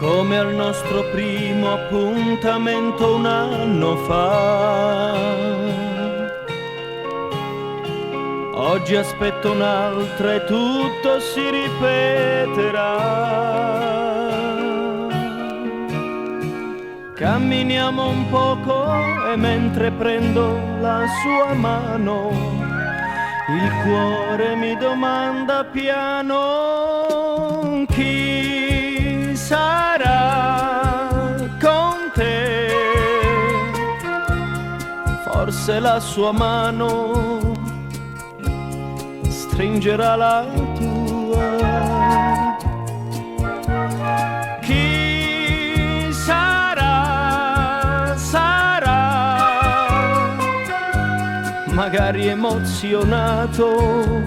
come al nostro primo appuntamento un anno fa. Oggi aspetto un'altra e tutto si ripeterà. Camminiamo un poco e mentre prendo la sua mano, il cuore mi domanda piano chi sarà con te. Forse la sua mano stringerà la tua. Chi sarà, sarà magari emozionato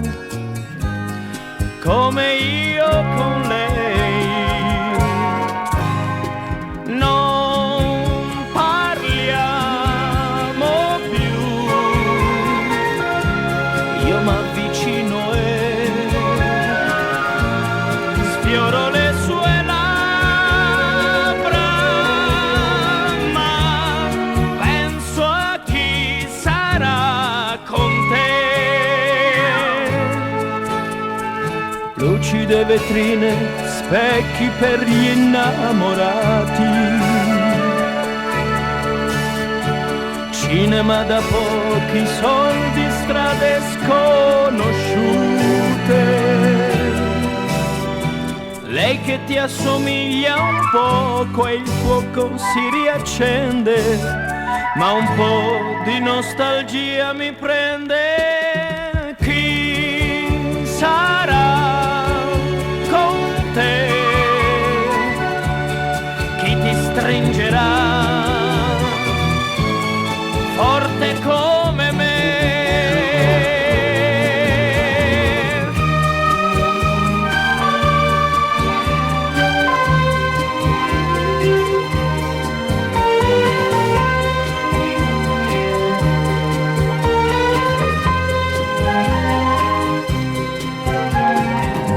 come io con lei. Non parliamo più, io m'avvicino e sfioro le sue labbra, ma penso a chi sarà con te. Lucide vetrine, specchi per gli innamorati, cinema da pochi soldi, strade sconosciute. Lei che ti assomiglia un poco e il fuoco si riaccende, ma un po' di nostalgia mi prende. Chi sarà con te? Chi ti stringerà forte come me?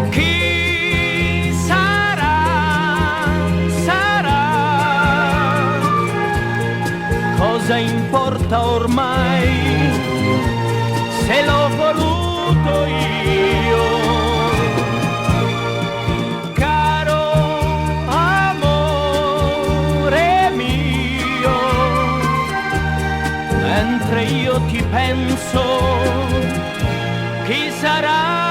Chi sarà, sarà. Cosa importa ormai se l'ho voluto io? Caro amore mio, mentre io ti penso, chi sarà?